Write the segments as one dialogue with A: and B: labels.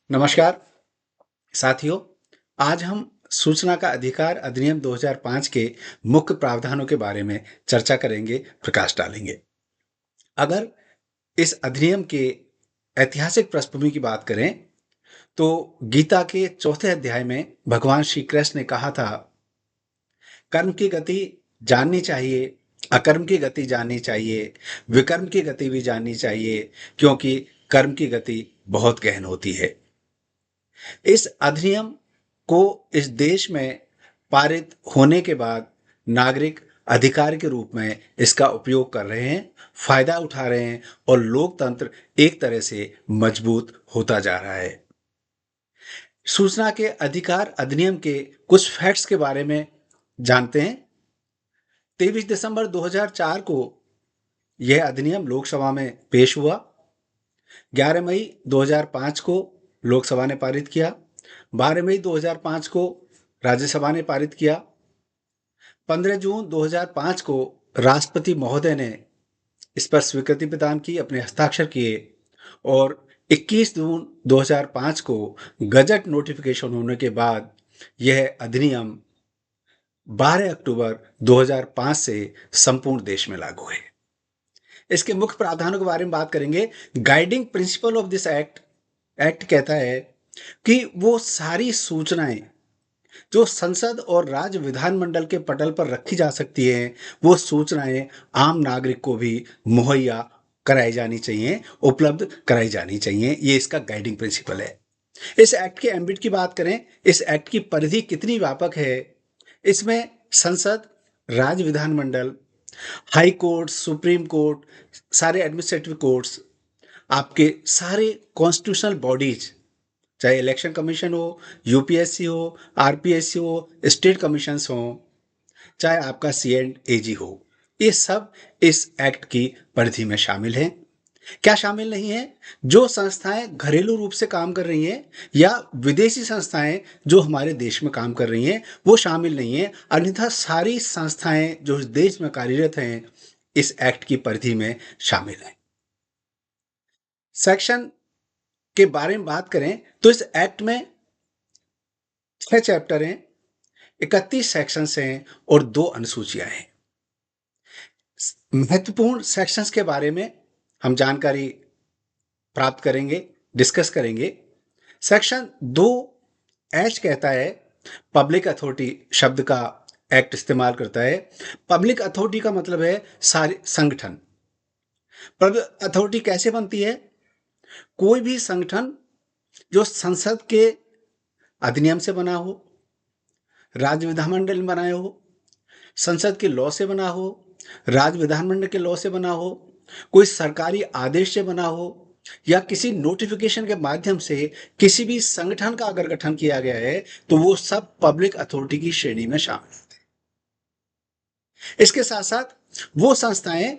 A: नमस्कार साथियों। आज हम सूचना का अधिकार अधिनियम 2005 के मुख्य प्रावधानों के बारे में चर्चा करेंगे, प्रकाश डालेंगे। अगर इस अधिनियम के ऐतिहासिक पृष्ठभूमि की बात करें तो गीता के चौथे अध्याय में भगवान श्री कृष्ण ने कहा था, कर्म की गति जाननी चाहिए, अकर्म की गति जाननी चाहिए, विकर्म की गति भी जाननी चाहिए, क्योंकि कर्म की गति बहुत गहन होती है। इस अधिनियम को इस देश में पारित होने के बाद नागरिक अधिकार के रूप में इसका उपयोग कर रहे हैं, फायदा उठा रहे हैं और लोकतंत्र एक तरह से मजबूत होता जा रहा है। सूचना के अधिकार अधिनियम के कुछ फैक्ट्स के बारे में जानते हैं। 23 दिसंबर 2004 को यह अधिनियम लोकसभा में पेश हुआ। 11 मई 2005 को लोकसभा ने पारित किया। 12 मई 2005 को राज्यसभा ने पारित किया। 15 जून 2005 को राष्ट्रपति महोदय ने इस पर स्वीकृति प्रदान की, अपने हस्ताक्षर किए और 21 जून 2005 को गजट नोटिफिकेशन होने के बाद यह अधिनियम 12 अक्टूबर 2005 से संपूर्ण देश में लागू है। इसके मुख्य प्रावधानों के बारे में बात करेंगे। Guiding principle of this act कहता है कि वो सारी सूचनाएं जो संसद और राज्य विधानमंडल के पटल पर रखी जा सकती हैं, वो सूचनाएं आम नागरिक को भी मुहैया कराई जानी चाहिए, उपलब्ध कराई जानी चाहिए। ये इसका गाइडिंग प्रिंसिपल है। इस एक्ट के एम्बिट की बात करें, इस एक्ट की परिधि कितनी व्यापक है। इसमें संसद, राज्य विधानमंडल, हाई कोर्ट, सुप्रीम कोर्ट, सारे एडमिनिस्ट्रेटिव कोर्ट्स, आपके सारे कॉन्स्टिट्यूशनल बॉडीज, चाहे इलेक्शन कमीशन हो, यूपीएससी हो, आरपीएससी हो, स्टेट कमीशंस हो, चाहे आपका सी एंड एजी हो, ये सब इस एक्ट की परिधि में शामिल हैं। क्या शामिल नहीं है? जो संस्थाएं घरेलू रूप से काम कर रही हैं या विदेशी संस्थाएं जो हमारे देश में काम कर रही हैं, वो शामिल नहीं है। अन्यथा सारी संस्थाएं जो इस देश में कार्यरत हैं इस एक्ट की परिधि में शामिल हैं। सेक्शन के बारे में बात करें तो इस एक्ट में 6 चैप्टर हैं, 31 सेक्शंस हैं और 2 अनुसूचियां हैं। महत्वपूर्ण सेक्शंस के बारे में हम जानकारी प्राप्त करेंगे, डिस्कस करेंगे। सेक्शन 2 एच कहता है, पब्लिक अथॉरिटी शब्द का एक्ट इस्तेमाल करता है। पब्लिक अथॉरिटी का मतलब है सारे संगठन। पब्लिक अथॉरिटी कैसे बनती है? कोई भी संगठन जो संसद के अधिनियम से बना हो, राज्य विधानमंडल में बनाया हो, संसद के लॉ से बना हो, राज्य विधानमंडल के लॉ से बना हो, कोई सरकारी आदेश से बना हो या किसी नोटिफिकेशन के माध्यम से किसी भी संगठन का अगर गठन किया गया है तो वो सब पब्लिक अथॉरिटी की श्रेणी में शामिल होते हैं। इसके साथ साथ वो संस्थाएं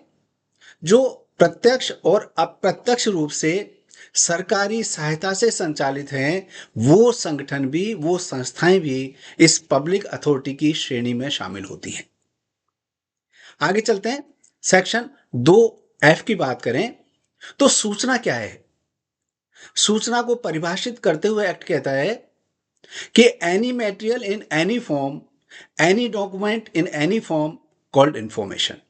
A: जो प्रत्यक्ष और अप्रत्यक्ष रूप से सरकारी सहायता से संचालित हैं, वो संगठन भी, वो संस्थाएं भी इस पब्लिक अथॉरिटी की श्रेणी में शामिल होती हैं। आगे चलते हैं। सेक्शन 2F की बात करें तो सूचना क्या है? सूचना को परिभाषित करते हुए एक्ट कहता है कि any material in any form, any document in any form called information.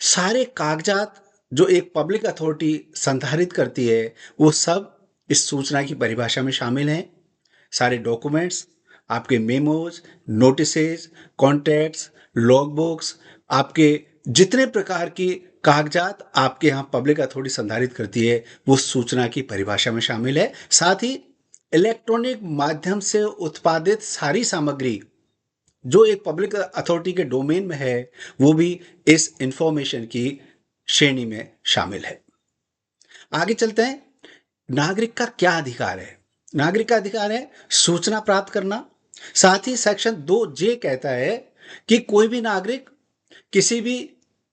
A: सारे कागजात जो एक पब्लिक अथॉरिटी संधारित करती है वो सब इस सूचना की परिभाषा में शामिल हैं। सारे डॉक्यूमेंट्स, आपके memos, notices, contracts, log books, आपके जितने प्रकार की कागजात आपके यहाँ पब्लिक अथॉरिटी संधारित करती है वो सूचना की परिभाषा में शामिल है। साथ ही इलेक्ट्रॉनिक माध्यम से उत्पादित सारी सामग्री जो एक पब्लिक अथॉरिटी के डोमेन में है वो भी इस इंफॉर्मेशन की श्रेणी में शामिल है। आगे चलते हैं। नागरिक का क्या अधिकार है? नागरिक का अधिकार है सूचना प्राप्त करना। साथ ही सेक्शन 2J कहता है कि कोई भी नागरिक किसी भी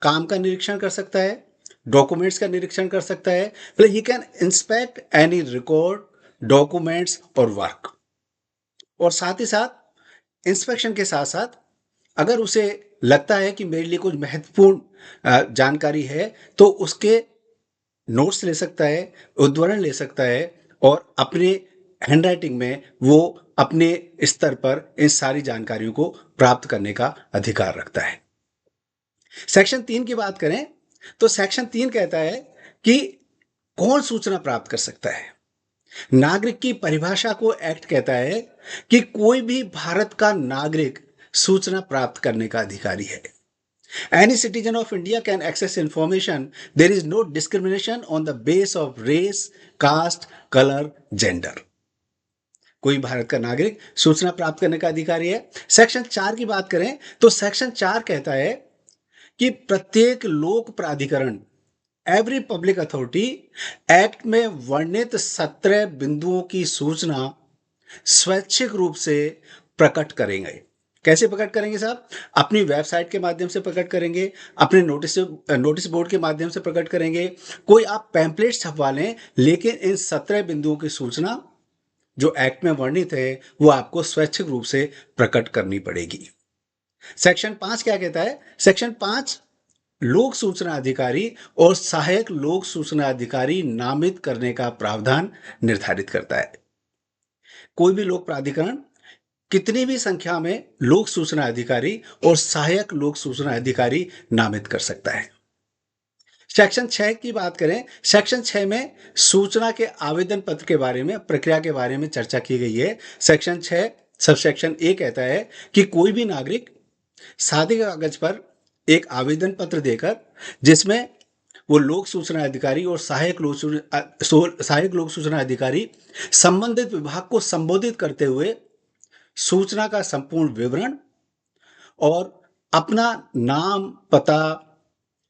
A: काम का निरीक्षण कर सकता है, डॉक्यूमेंट्स का निरीक्षण कर सकता है, he can inspect any record, documents और वर्क। और साथ ही साथ इंस्पेक्शन के साथ साथ अगर उसे लगता है कि मेरे लिए कुछ महत्वपूर्ण जानकारी है तो उसके नोट्स ले सकता है, उद्धरण ले सकता है और अपने हैंडराइटिंग में वो अपने स्तर पर इन सारी जानकारियों को प्राप्त करने का अधिकार रखता है। सेक्शन 3 की बात करें तो सेक्शन 3 कहता है कि कौन सूचना प्राप्त कर सकता है। नागरिक की परिभाषा को एक्ट कहता है कि कोई भी भारत का नागरिक सूचना प्राप्त करने का अधिकारी है। Any citizen of India can access information. There is no discrimination on the basis of race, caste, color, gender. कोई भारत का नागरिक सूचना प्राप्त करने का अधिकारी है। सेक्शन 4 की बात करें तो सेक्शन 4 कहता है कि प्रत्येक लोक प्राधिकरण, एवरी पब्लिक अथॉरिटी, एक्ट में वर्णित 17 बिंदुओं की सूचना स्वैच्छिक रूप से प्रकट करेंगे। कैसे प्रकट करेंगे साहब? अपनी वेबसाइट के माध्यम से प्रकट करेंगे, अपने नोटिस बोर्ड के माध्यम से प्रकट करेंगे, कोई आप पैम्पलेट छपवा लें, लेकिन इन 17 बिंदुओं की सूचना जो एक्ट में वर्णित है वो आपको स्वैच्छिक रूप से प्रकट करनी पड़ेगी। सेक्शन 5 क्या कहता है? सेक्शन 5 लोक सूचना अधिकारी और सहायक लोक सूचना अधिकारी नामित करने का प्रावधान निर्धारित करता है। कोई भी लोक प्राधिकरण कितनी भी संख्या में लोक सूचना अधिकारी और सहायक लोक सूचना अधिकारी नामित कर सकता है। सेक्शन 6 की बात करें, सेक्शन 6 में सूचना के आवेदन पत्र के बारे में, प्रक्रिया के बारे में चर्चा की गई है। सेक्शन 6 सब सेक्शन ए कहता है कि कोई भी नागरिक सादे कागज पर एक आवेदन पत्र देकर, जिसमें वो लोक सूचना अधिकारी और सहायक लोक सूचना अधिकारी संबंधित विभाग को संबोधित करते हुए सूचना का संपूर्ण विवरण और अपना नाम, पता,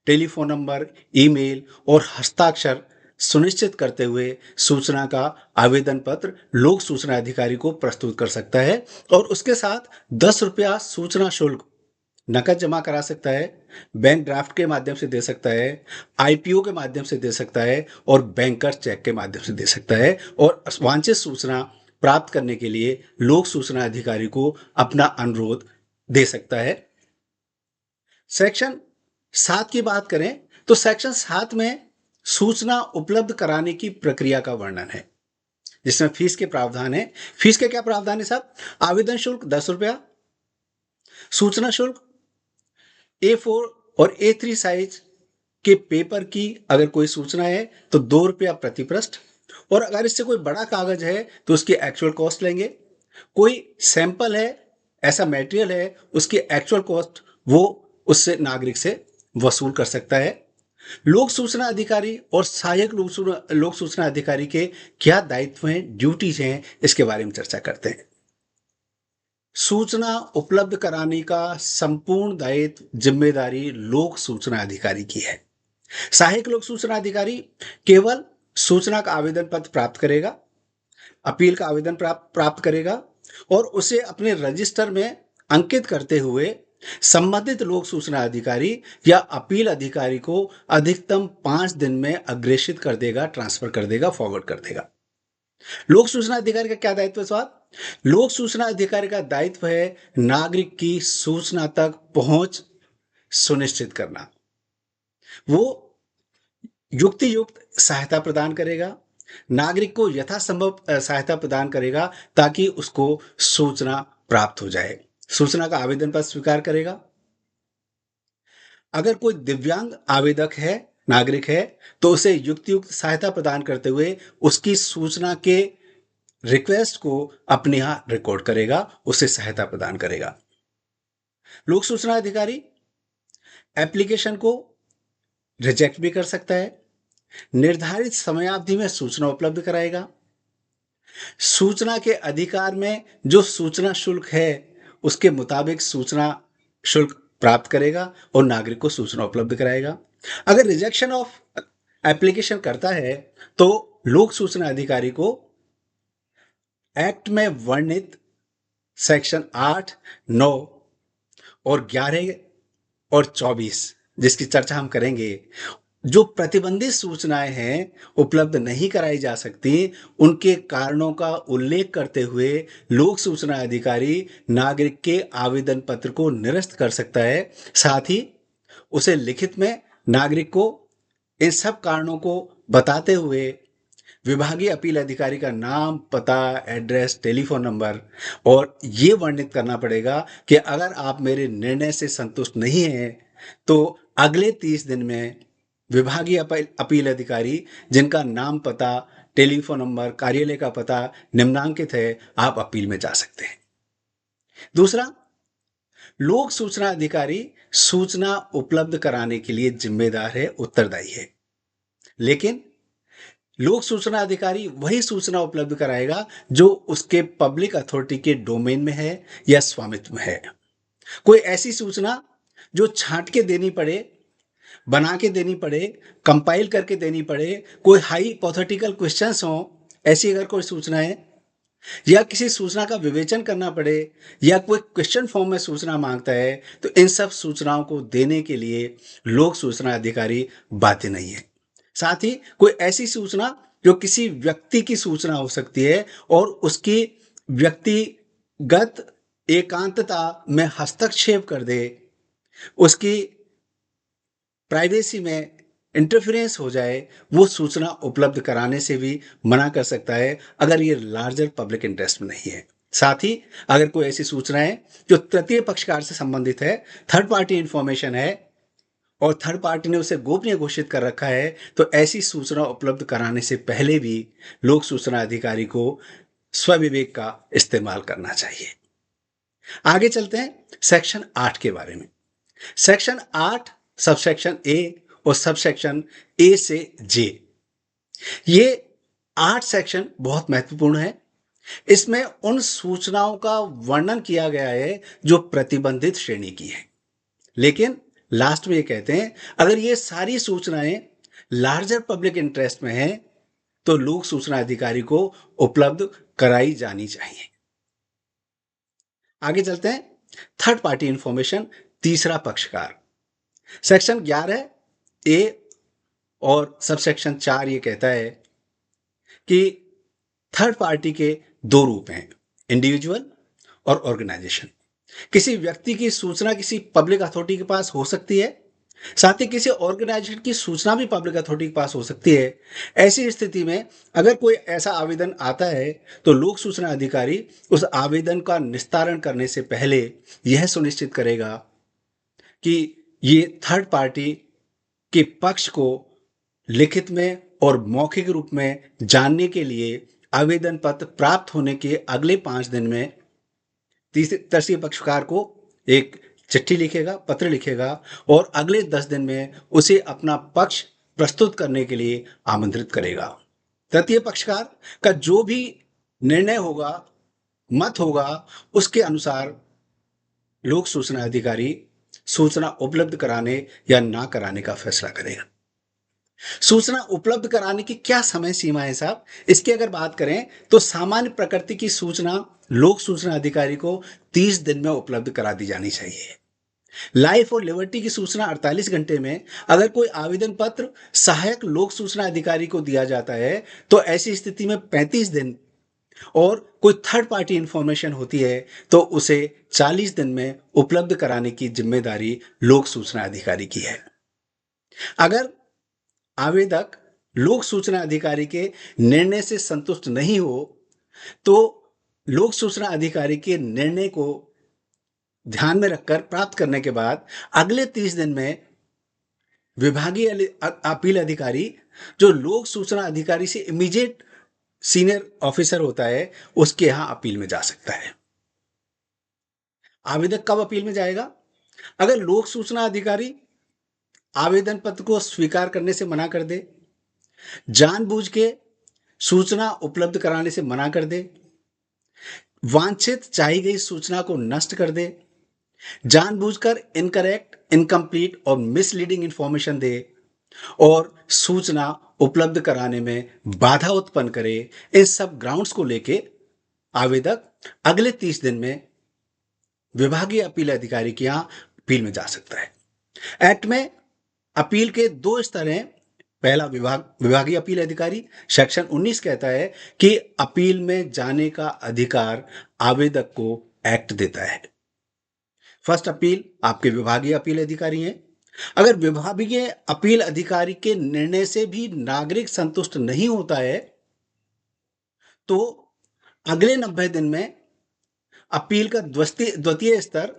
A: टेलीफोन नंबर, ईमेल और हस्ताक्षर सुनिश्चित करते हुए सूचना का आवेदन पत्र लोक सूचना अधिकारी को प्रस्तुत कर सकता है और उसके साथ 10 रुपया सूचना शुल्क नकद जमा करा सकता है, बैंक ड्राफ्ट के माध्यम से दे सकता है, आईपीओ के माध्यम से दे सकता है और बैंकर चेक के माध्यम से दे सकता है और वांछित सूचना प्राप्त करने के लिए लोक सूचना अधिकारी को अपना अनुरोध दे सकता है। सेक्शन 7 की बात करें तो सेक्शन 7 में सूचना उपलब्ध कराने की प्रक्रिया का वर्णन है, जिसमें फीस के प्रावधान है। फीस के क्या प्रावधान है साहब? आवेदन शुल्क 10 रुपया, सूचना शुल्क A4 और A3 साइज के पेपर की अगर कोई सूचना है तो 2 रुपया प्रति पृष्ठ, और अगर इससे कोई बड़ा कागज है तो उसकी एक्चुअल कॉस्ट लेंगे। कोई सैंपल है, ऐसा मटेरियल है, उसकी एक्चुअल कॉस्ट वो उससे नागरिक से वसूल कर सकता है। लोक सूचना अधिकारी और सहायक लोक सूचना अधिकारी के क्या दायित्व हैं, ड्यूटीज हैं, इसके बारे में चर्चा करते हैं। सूचना उपलब्ध कराने का संपूर्ण दायित्व, जिम्मेदारी लोक सूचना अधिकारी की है। सहायक लोक सूचना अधिकारी केवल सूचना का आवेदन पत्र प्राप्त करेगा, अपील का आवेदन प्राप्त करेगा और उसे अपने रजिस्टर में अंकित करते हुए संबंधित लोक सूचना अधिकारी या अपील अधिकारी को अधिकतम 5 दिन में अग्रेषित कर देगा, ट्रांसफर कर देगा, फॉरवर्ड कर देगा। लोक सूचना अधिकारी का क्या दायित्व है साहब? लोक सूचना अधिकारी का दायित्व है नागरिक की सूचना तक पहुंच सुनिश्चित करना। वो युक्ति युक्त सहायता प्रदान करेगा, नागरिक को यथासंभव सहायता प्रदान करेगा ताकि उसको सूचना प्राप्त हो जाए। सूचना का आवेदन पत्र स्वीकार करेगा। अगर कोई दिव्यांग आवेदक है, नागरिक है, तो उसे युक्त सहायता प्रदान करते हुए उसकी सूचना के रिक्वेस्ट को अपने यहां रिकॉर्ड करेगा, उसे सहायता प्रदान करेगा। लोक सूचना अधिकारी एप्लीकेशन को रिजेक्ट भी कर सकता है, निर्धारित समयावधि में सूचना उपलब्ध कराएगा, सूचना के अधिकार में जो सूचना शुल्क है उसके मुताबिक सूचना शुल्क प्राप्त करेगा और नागरिक को सूचना उपलब्ध कराएगा। अगर रिजेक्शन ऑफ एप्लीकेशन करता है तो लोक सूचना अधिकारी को एक्ट में वर्णित सेक्शन 8, 9 और 11 और 24, जिसकी चर्चा हम करेंगे, जो प्रतिबंधित सूचनाएं हैं उपलब्ध नहीं कराई जा सकती, उनके कारणों का उल्लेख करते हुए लोक सूचना अधिकारी नागरिक के आवेदन पत्र को निरस्त कर सकता है। साथ ही उसे लिखित में नागरिक को इन सब कारणों को बताते हुए विभागीय अपील अधिकारी का नाम, पता, एड्रेस, टेलीफोन नंबर और ये वर्णित करना पड़ेगा कि अगर आप मेरे निर्णय से संतुष्ट नहीं हैं, तो अगले 30 दिन में विभागीय अपील अधिकारी जिनका नाम, पता, टेलीफोन नंबर, कार्यालय का पता निम्नांकित है, आप अपील में जा सकते हैं। दूसरा, लोक सूचना अधिकारी सूचना उपलब्ध कराने के लिए जिम्मेदार है, उत्तरदायी है। लेकिन लोक सूचना अधिकारी वही सूचना उपलब्ध कराएगा जो उसके पब्लिक अथॉरिटी के डोमेन में है या स्वामित्व में है। कोई ऐसी सूचना जो छांट के देनी पड़े, बना के देनी पड़े, कंपाइल करके देनी पड़े, कोई हाइपोथेटिकल क्वेश्चंस हो, ऐसी अगर कोई सूचना है, या किसी सूचना का विवेचन करना पड़े, या कोई क्वेश्चन फॉर्म में सूचना मांगता है, तो इन सब सूचनाओं को देने के लिए लोक सूचना अधिकारी बाध्य नहीं है। साथ ही कोई ऐसी सूचना जो किसी व्यक्ति की सूचना हो सकती है और उसकी व्यक्तिगत एकांतता में हस्तक्षेप कर दे, उसकी प्राइवेसी में इंटरफेरेंस हो जाए, वो सूचना उपलब्ध कराने से भी मना कर सकता है अगर ये लार्जर पब्लिक इंटरेस्ट में नहीं है। साथ ही अगर कोई ऐसी सूचना है जो तृतीय पक्षकार से संबंधित है, थर्ड पार्टी इंफॉर्मेशन है और थर्ड पार्टी ने उसे गोपनीय घोषित कर रखा है, तो ऐसी सूचना उपलब्ध कराने से पहले भी लोक सूचना अधिकारी को स्वविवेक का इस्तेमाल करना चाहिए। आगे चलते हैं सेक्शन 8 के बारे में। सेक्शन 8 सबसेक्शन ए और सबसेक्शन ए से जे, ये 8 सेक्शन बहुत महत्वपूर्ण है। इसमें उन सूचनाओं का वर्णन किया गया है जो प्रतिबंधित श्रेणी की है, लेकिन लास्ट में ये कहते हैं अगर ये सारी सूचनाएं लार्जर पब्लिक इंटरेस्ट में हैं तो लोक सूचना अधिकारी को उपलब्ध कराई जानी चाहिए। आगे चलते हैं थर्ड पार्टी इंफॉर्मेशन, तीसरा पक्षकार। सेक्शन 11 ए और सबसेक्शन 4 ये कहता है कि थर्ड पार्टी के दो रूप हैं, इंडिविजुअल और ऑर्गेनाइजेशन। किसी व्यक्ति की सूचना किसी पब्लिक अथॉरिटी के पास हो सकती है, साथ ही किसी ऑर्गेनाइजेशन की सूचना भी पब्लिक अथॉरिटी के पास हो सकती है। ऐसी स्थिति में अगर कोई ऐसा आवेदन आता है तो लोक सूचना अधिकारी उस आवेदन का निस्तारण करने से पहले यह सुनिश्चित करेगा कि ये थर्ड पार्टी के पक्ष को लिखित में और मौखिक रूप में जानने के लिए आवेदन पत्र प्राप्त होने के अगले 5 दिन में तृतीय पक्षकार को एक चिट्ठी लिखेगा, पत्र लिखेगा और अगले 10 दिन में उसे अपना पक्ष प्रस्तुत करने के लिए आमंत्रित करेगा। तृतीय पक्षकार का जो भी निर्णय होगा, मत होगा, उसके अनुसार लोक सूचना अधिकारी सूचना उपलब्ध कराने या ना कराने का फैसला करेगा। सूचना उपलब्ध कराने की क्या समय सीमा है साहब? इसकी अगर बात करें तो सामान्य प्रकृति की सूचना लोक सूचना अधिकारी को 30 दिन में उपलब्ध करा दी जानी चाहिए। लाइफ और लिबर्टी की सूचना 48 घंटे में। अगर कोई आवेदन पत्र सहायक लोक सूचना अधिकारी को दिया जाता है तो ऐसी स्थिति में 35 दिन, और कोई थर्ड पार्टी इंफॉर्मेशन होती है तो उसे 40 दिन में उपलब्ध कराने की जिम्मेदारी लोक सूचना अधिकारी की है। अगर आवेदक लोक सूचना अधिकारी के निर्णय से संतुष्ट नहीं हो तो लोक सूचना अधिकारी के निर्णय को ध्यान में रखकर प्राप्त करने के बाद अगले 30 दिन में विभागीय अपील अधिकारी, जो लोक सूचना अधिकारी से इमीडिएट सीनियर ऑफिसर होता है, उसके यहां अपील में जा सकता है। आवेदक कब अपील में जाएगा? अगर लोक सूचना अधिकारी आवेदन पत्र को स्वीकार करने से मना कर दे, जानबूझ के सूचना उपलब्ध कराने से मना कर दे, वांछित चाही गई सूचना को नष्ट कर दे, जानबूझकर इनकरेक्ट, इनकम्प्लीट और मिसलीडिंग इंफॉर्मेशन दे और सूचना उपलब्ध कराने में बाधा उत्पन्न करे, इन सब ग्राउंड्स को लेके आवेदक अगले 30 दिन में विभागीय अपील अधिकारी के यहां अपील में जा सकता है। एक्ट में अपील के 2 स्तर हैं। पहला विभागीय अपील अधिकारी, सेक्शन 19 कहता है कि अपील में जाने का अधिकार आवेदक को एक्ट देता है। फर्स्ट अपील आपके विभागीय अपील अधिकारी हैं। अगर विभागीय अपील अधिकारी के निर्णय से भी नागरिक संतुष्ट नहीं होता है तो अगले 90 दिन में अपील का द्वितीय स्तर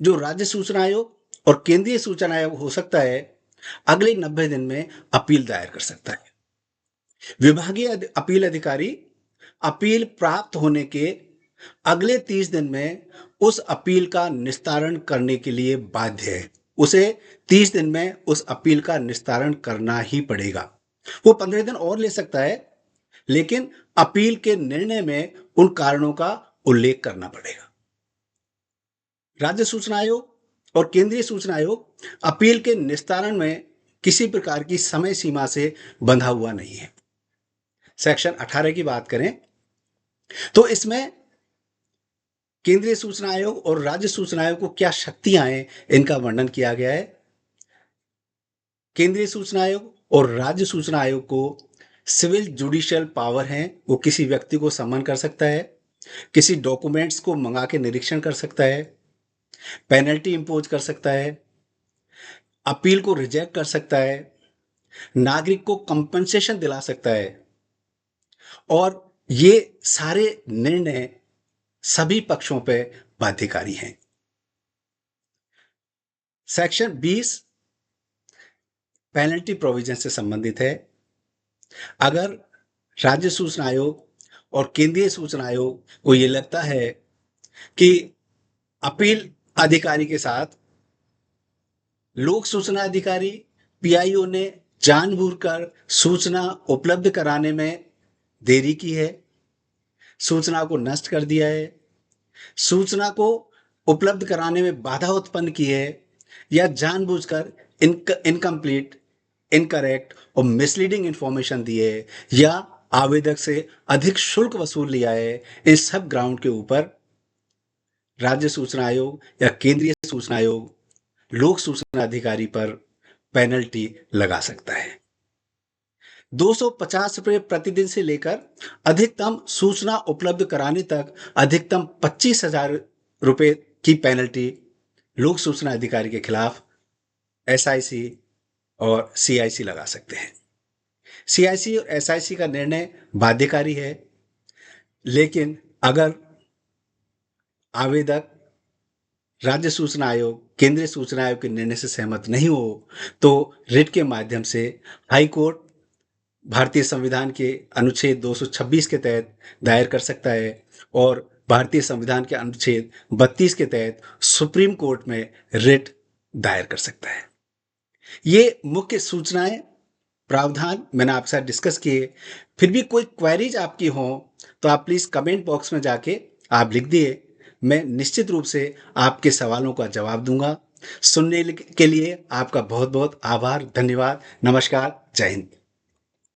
A: जो राज्य सूचना आयोग और केंद्रीय सूचना आयोग हो सकता है, अगले 90 दिन में अपील दायर कर सकता है। विभागीय अपील अधिकारी अपील प्राप्त होने के अगले 30 दिन में उस अपील का निस्तारण करने के लिए बाध्य है। उसे 30 दिन में उस अपील का निस्तारण करना ही पड़ेगा। वो 15 दिन और ले सकता है, लेकिन अपील के निर्णय में उन कारणों का उल्लेख करना पड़ेगा। राज्य सूचना आयोग और केंद्रीय सूचना आयोग अपील के निस्तारण में किसी प्रकार की समय सीमा से बंधा हुआ नहीं है। सेक्शन 18 की बात करें तो इसमें केंद्रीय सूचना आयोग और राज्य सूचना आयोग को क्या शक्तियां हैं, इनका वर्णन किया गया है। केंद्रीय सूचना आयोग और राज्य सूचना आयोग को सिविल जुडिशियल पावर है। वो किसी व्यक्ति को सम्मन कर सकता है, किसी डॉक्यूमेंट्स को मंगा के निरीक्षण कर सकता है, पेनल्टी इंपोज कर सकता है, अपील को रिजेक्ट कर सकता है, नागरिक को कंपनसेशन दिला सकता है, और ये सारे निर्णय सभी पक्षों पर बाध्यकारी हैं। सेक्शन 20 पेनल्टी प्रोविजन से संबंधित है। अगर राज्य सूचना आयोग और केंद्रीय सूचना आयोग को ये लगता है कि अपील अधिकारी के साथ लोक सूचना अधिकारी पीआईओ ने जानबूझकर सूचना उपलब्ध कराने में देरी की है, सूचना को नष्ट कर दिया है, सूचना को उपलब्ध कराने में बाधा उत्पन्न की है, या जानबूझकर इनकम्प्लीट, इनकरेक्ट और मिसलीडिंग इंफॉर्मेशन दी है, या आवेदक से अधिक शुल्क वसूल लिया है, इन सब ग्राउंड के ऊपर राज्य सूचना आयोग या केंद्रीय सूचना आयोग लोक सूचना अधिकारी पर पेनल्टी लगा सकता है। 250 रुपये प्रतिदिन से लेकर अधिकतम सूचना उपलब्ध कराने तक अधिकतम 25,000 रुपये की पेनल्टी लोक सूचना अधिकारी के खिलाफ एसआईसी और सीआईसी लगा सकते हैं। सीआईसी और एसआईसी का निर्णय बाध्यकारी है, लेकिन अगर आवेदक राज्य सूचना आयोग, केंद्रीय सूचना आयोग के निर्णय से सहमत नहीं हो तो रिट के माध्यम से हाई कोर्ट भारतीय संविधान के अनुच्छेद 226 के तहत दायर कर सकता है, और भारतीय संविधान के अनुच्छेद 32 के तहत सुप्रीम कोर्ट में रिट दायर कर सकता है। ये मुख्य सूचनाएं प्रावधान मैंने आपके साथ डिस्कस किए। फिर भी कोई क्वेरीज आपकी हो तो आप प्लीज कमेंट बॉक्स में जाके आप लिख दिए, मैं निश्चित रूप से आपके सवालों का जवाब दूंगा। सुनने के लिए आपका बहुत बहुत आभार, धन्यवाद, नमस्कार, जय हिंद।